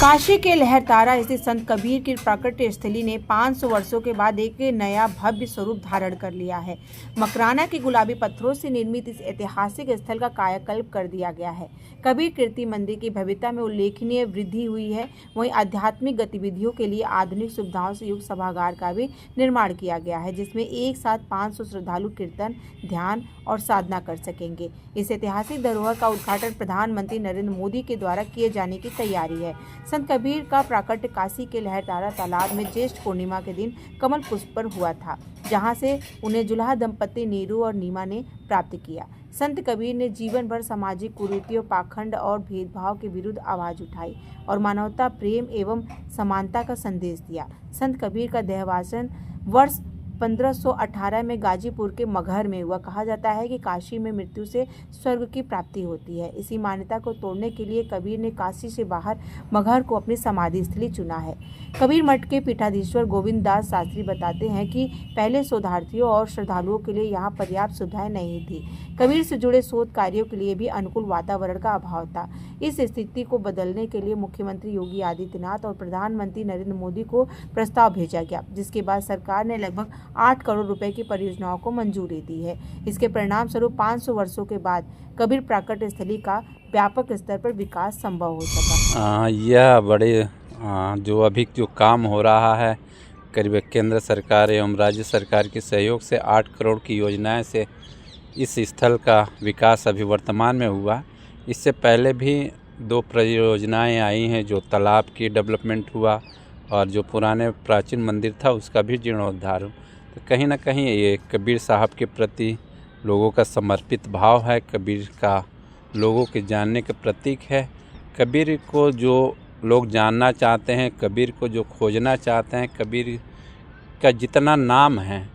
काशी के लहरतारा स्थित संत कबीर की प्राकट्य स्थली ने 500 वर्षों के बाद एक नया भव्य स्वरूप धारण कर लिया है। मकराना के गुलाबी पत्थरों से निर्मित इस ऐतिहासिक स्थल का कायाकल्प कर दिया गया है। कबीर कीर्ति मंदिर की भव्यता में उल्लेखनीय वृद्धि हुई है। वहीं आध्यात्मिक गतिविधियों के लिए आधुनिक सुविधाओं से युक्त सभागार का भी निर्माण किया गया है, जिसमें एक साथ 500 श्रद्धालु कीर्तन, ध्यान और साधना कर सकेंगे। इस ऐतिहासिक धरोहर का उद्घाटन प्रधानमंत्री नरेंद्र मोदी के द्वारा किए जाने की तैयारी है। संत कबीर का प्राकट्य काशी के लहरतारा तालाब में ज्येष्ठ पूर्णिमा के दिन कमल पुष्प पर हुआ था, जहां से उन्हें जुल्हा दंपति नीरू और नीमा ने प्राप्त किया। संत कबीर ने जीवन भर सामाजिक कुरीतियों, पाखंड और भेदभाव के विरुद्ध आवाज उठाई और मानवता, प्रेम एवं समानता का संदेश दिया। संत कबीर का देहावसान वर्ष 1518 में गाजीपुर के मगहर में हुआ। कहा जाता है कि काशी में मृत्यु से स्वर्ग की प्राप्ति होती है। इसी मान्यता को तोड़ने के लिए कबीर ने काशी से बाहर मगहर को अपनी समाधि स्थली चुना है। कबीर मठ के पीठाधीश्वर गोविंद दास शास्त्री बताते हैं कि पहले शोधार्थियों और श्रद्धालुओं के लिए यहाँ पर्याप्त सुविधाएं नहीं थी। कबीर से जुड़े शोध कार्यों के लिए भी अनुकूल वातावरण का अभाव था। इस स्थिति को बदलने के लिए मुख्यमंत्री योगी आदित्यनाथ और प्रधानमंत्री नरेंद्र मोदी को प्रस्ताव भेजा गया, जिसके बाद सरकार ने लगभग 8 करोड़ रुपए की परियोजनाओं को मंजूरी दी है। इसके परिणाम स्वरूप 500 वर्षों के बाद कबीर प्राकट्य स्थली का व्यापक स्तर पर विकास संभव हो सका। यह बड़े जो अभी जो काम हो रहा है, करीब केंद्र सरकार एवं राज्य सरकार के सहयोग से 8 करोड़ की योजनाएं से इस स्थल का विकास अभी वर्तमान में हुआ। इससे पहले भी 2 परियोजनाएं आई हैं, जो तालाब की डेवलपमेंट हुआ और जो पुराने प्राचीन मंदिर था उसका भी जीर्णोद्धार हुआ। तो कहीं ना कहीं ये कबीर साहब के प्रति लोगों का समर्पित भाव है। कबीर का लोगों के जानने के प्रतीक है। कबीर को जो लोग जानना चाहते हैं, कबीर को जो खोजना चाहते हैं, कबीर का जितना नाम है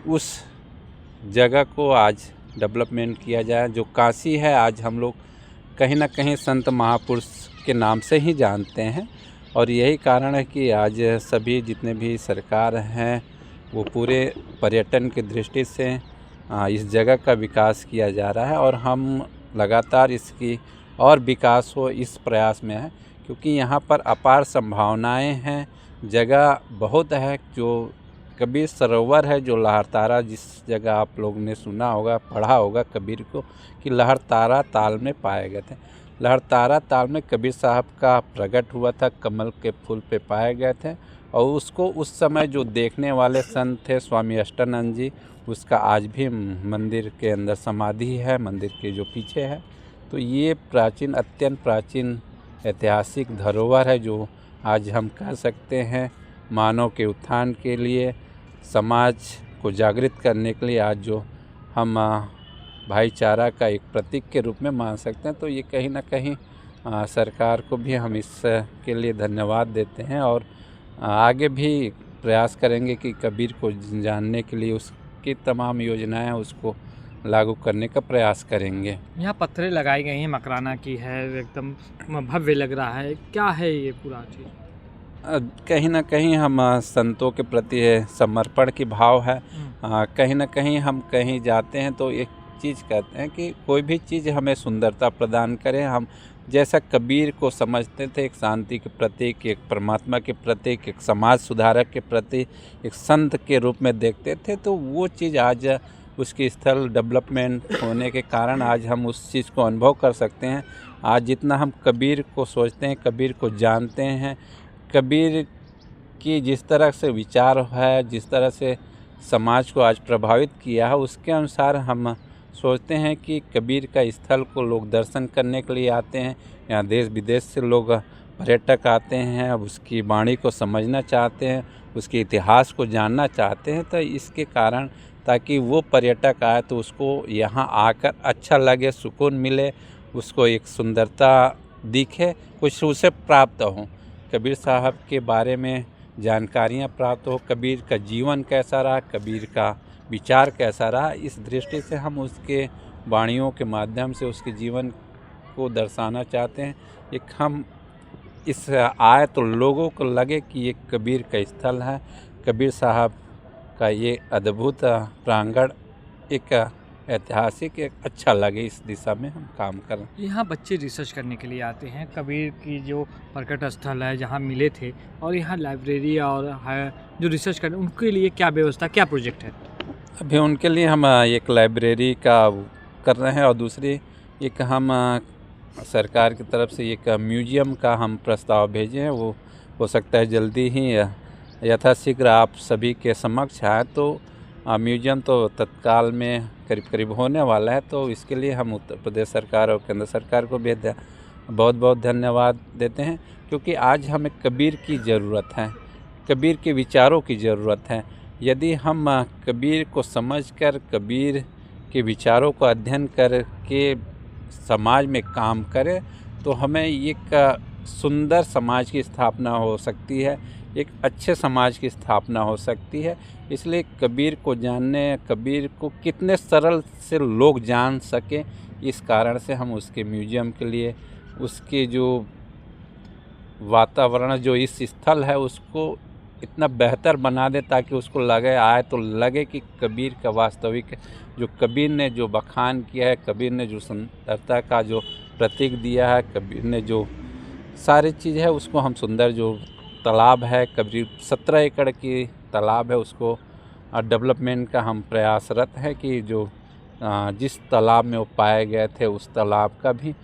उस जगह को आज डेवलपमेंट किया जाए। जो काशी है आज हम लोग कहीं ना कहीं संत महापुरुष के नाम से ही जानते हैं और यही कारण है कि आज सभी जितने भी सरकार हैं वो पूरे पर्यटन की दृष्टि से इस जगह का विकास किया जा रहा है और हम लगातार इसकी और विकास हो इस प्रयास में है, क्योंकि यहाँ पर अपार संभावनाएं हैं। जगह बहुत है। जो कबीर सरोवर है, जो लहरतारा, जिस जगह आप लोग ने सुना होगा, पढ़ा होगा कबीर को कि लहरतारा ताल में पाए गए थे। लहरतारा ताल में कबीर साहब का प्रकट हुआ था, कमल के फूल पे पाए गए थे और उसको उस समय जो देखने वाले संत थे स्वामी अष्टानंद जी, उसका आज भी मंदिर के अंदर समाधि है, मंदिर के जो पीछे है। तो ये प्राचीन, अत्यंत प्राचीन ऐतिहासिक धरोहर है, जो आज हम कह सकते हैं मानव के उत्थान के लिए, समाज को जागृत करने के लिए आज जो हम भाईचारा का एक प्रतीक के रूप में मान सकते हैं। तो ये कहीं ना कहीं सरकार को भी हम इसके लिए धन्यवाद देते हैं और आगे भी प्रयास करेंगे कि कबीर को जानने के लिए उसकी तमाम योजनाएं उसको लागू करने का प्रयास करेंगे। यहाँ पत्थरें लगाई गई हैं, मकराना की है, एकदम भव्य लग रहा है। क्या है ये पूरा चीज़? कहीं ना कहीं हम संतों के प्रति समर्पण की भाव है। कहीं ना कहीं हम कहीं जाते हैं तो एक चीज़ कहते हैं कि कोई भी चीज़ हमें सुंदरता प्रदान करे। हम जैसा कबीर को समझते थे, एक शांति के प्रतीक, एक परमात्मा के प्रतीक, एक समाज सुधारक के प्रति, एक संत के रूप में देखते थे, तो वो चीज़ आज उसकी स्थल डेवलपमेंट होने के कारण आज हम उस चीज़ को अनुभव कर सकते हैं। आज जितना हम कबीर को सोचते हैं, कबीर को जानते हैं, कबीर की जिस तरह से विचार है, जिस तरह से समाज को आज प्रभावित किया है, उसके अनुसार हम सोचते हैं कि कबीर का स्थल को लोग दर्शन करने के लिए आते हैं। यहाँ देश विदेश से लोग पर्यटक आते हैं, अब उसकी वाणी को समझना चाहते हैं, उसके इतिहास को जानना चाहते हैं। तो इसके कारण ताकि वो पर्यटक आए तो उसको यहाँ आकर अच्छा लगे, सुकून मिले, उसको एक सुंदरता दिखे, कुछ उसे प्राप्त हो, कबीर साहब के बारे में जानकारियाँ प्राप्त हो, कबीर का जीवन कैसा रहा, कबीर का विचार कैसा रहा। इस दृष्टि से हम उसके वाणियों के माध्यम से उसके जीवन को दर्शाना चाहते हैं। एक हम इस आए तो लोगों को लगे कि ये कबीर का स्थल है, कबीर साहब का ये अद्भुत प्रांगण एक ऐतिहासिक एक अच्छा लगे, इस दिशा में हम काम कर रहे हैं। यहाँ बच्चे रिसर्च करने के लिए आते हैं, कबीर की जो प्रकट स्थल है जहाँ मिले थे, और यहाँ लाइब्रेरी और है जो रिसर्च करें उनके लिए क्या व्यवस्था, क्या प्रोजेक्ट है? अभी उनके लिए हम एक लाइब्रेरी का कर रहे हैं और दूसरी एक हम सरकार की तरफ से एक म्यूजियम का हम प्रस्ताव भेजे हैं। वो हो सकता है जल्दी ही यथाशीघ्र आप सभी के समक्ष आए। तो म्यूजियम तो तत्काल में करीब करीब होने वाला है, तो इसके लिए हम उत्तर प्रदेश सरकार और केंद्र सरकार को भी बहुत बहुत धन्यवाद देते हैं, क्योंकि आज हमें कबीर की ज़रूरत है, कबीर के विचारों की ज़रूरत है। यदि हम कबीर को समझकर, कबीर के विचारों को अध्ययन करके समाज में काम करें, तो हमें एक सुंदर समाज की स्थापना हो सकती है, एक अच्छे समाज की स्थापना हो सकती है। इसलिए कबीर को जानने, कबीर को कितने सरल से लोग जान सकें, इस कारण से हम उसके म्यूजियम के लिए, उसके जो वातावरण, जो इस स्थल है, उसको इतना बेहतर बना दे ताकि उसको लगे, आए तो लगे कि कबीर का वास्तविक, जो कबीर ने जो बखान किया है, कबीर ने जो सुंदरता का जो प्रतीक दिया है, कबीर ने जो सारी चीज़ है, उसको हम सुंदर, जो तालाब है, करीब 17 एकड़ की तालाब है, उसको डेवलपमेंट का हम प्रयासरत है कि जो जिस तालाब में वो पाए गए थे, उस तालाब का भी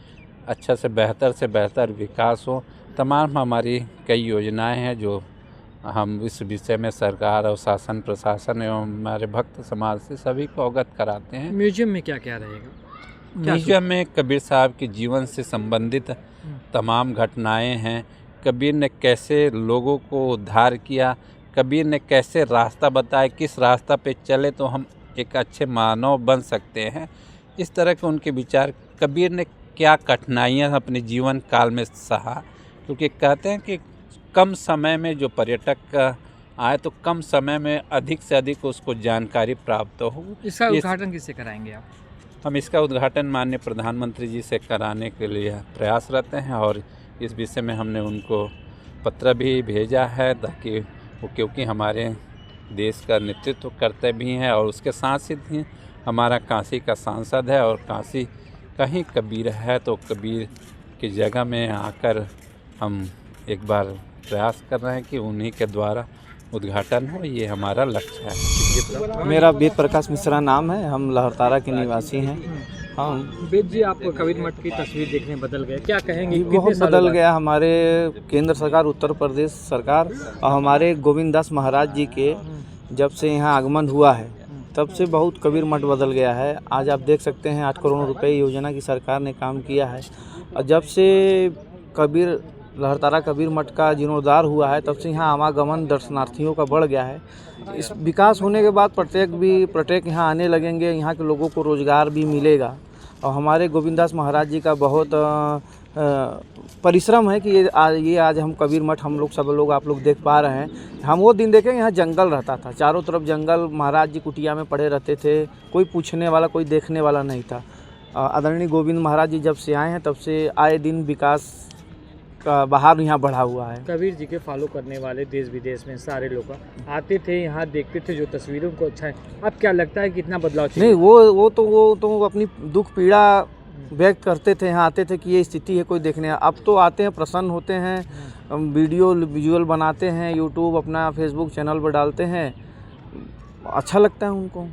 अच्छा से बेहतर विकास हो। तमाम हमारी कई योजनाएं हैं जो हम इस विषय में सरकार और शासन प्रशासन एवं हमारे भक्त समाज से सभी को अवगत कराते हैं। म्यूजियम में क्या क्या रहेगा? म्यूजियम में कबीर साहब के जीवन से संबंधित तमाम घटनाएं हैं। कबीर ने कैसे लोगों को उद्धार किया, कबीर ने कैसे रास्ता बताया, किस रास्ता पे चले तो हम एक अच्छे मानव बन सकते हैं, इस तरह के उनके विचार। कबीर ने क्या कठिनाइयाँ अपने जीवन काल में सहा, क्योंकि कहते हैं कि कम समय में जो पर्यटक आए तो कम समय में अधिक से अधिक उसको जानकारी प्राप्त हो। इसका उद्घाटन किससे कराएंगे आप? हम इसका उद्घाटन माननीय प्रधानमंत्री जी से कराने के लिए प्रयासरत हैं, और इस विषय में हमने उनको पत्र भी भेजा है, ताकि वो, क्योंकि हमारे देश का नेतृत्व करते भी हैं और उसके साथ ही हमारा काशी का सांसद है, और काशी कहीं कबीर है तो कबीर की जगह में आकर हम एक बार प्रयास कर रहे हैं कि उन्हीं के द्वारा उद्घाटन हो, ये हमारा लक्ष्य है। मेरा वेद प्रकाश मिश्रा नाम है, हम लहरतारा के निवासी हैं। हम वेद जी, आप कबीर मठ की तस्वीर देखने बदल गए, क्या कहेंगे? बहुत बदल गया। हमारे केंद्र सरकार, उत्तर प्रदेश सरकार और हमारे गोविंद दास महाराज जी के जब से यहाँ आगमन हुआ है, तब से बहुत कबीर मठ बदल गया है। आज आप देख सकते हैं 8 करोड़ रुपए योजना की सरकार ने काम किया है, और जब से कबीर लहरतारा कबीर मठ का जीर्णोद्धार हुआ है, तब से यहाँ आवागमन दर्शनार्थियों का बढ़ गया है। इस विकास होने के बाद पर्यटक यहाँ आने लगेंगे, यहाँ के लोगों को रोज़गार भी मिलेगा। और हमारे गोविंदास महाराज जी का बहुत परिश्रम है कि ये आज हम कबीर मठ, हम लोग सब लोग, आप लोग देख पा रहे हैं। हम वो दिन देखें यहाँ जंगल रहता था, चारों तरफ जंगल, महाराज जी कुटिया में पड़े रहते थे, कोई पूछने वाला, कोई देखने वाला नहीं था। आदरणीय गोविंद महाराज जी जब से आए हैं, तब से आए दिन विकास का बहार यहाँ बढ़ा हुआ है। कबीर जी के फॉलो करने वाले देश विदेश में सारे लोग आते थे, यहाँ देखते थे, जो तस्वीरों को अच्छा है। अब क्या लगता है कितना बदलाव? नहीं, वो तो अपनी दुख पीड़ा व्यक्त करते थे, यहाँ आते थे कि ये स्थिति है, कोई देखने। अब तो आते हैं, प्रसन्न होते हैं, वीडियो विजुअल बनाते हैं, यूट्यूब अपना फेसबुक चैनल पर डालते हैं, अच्छा लगता है उनको।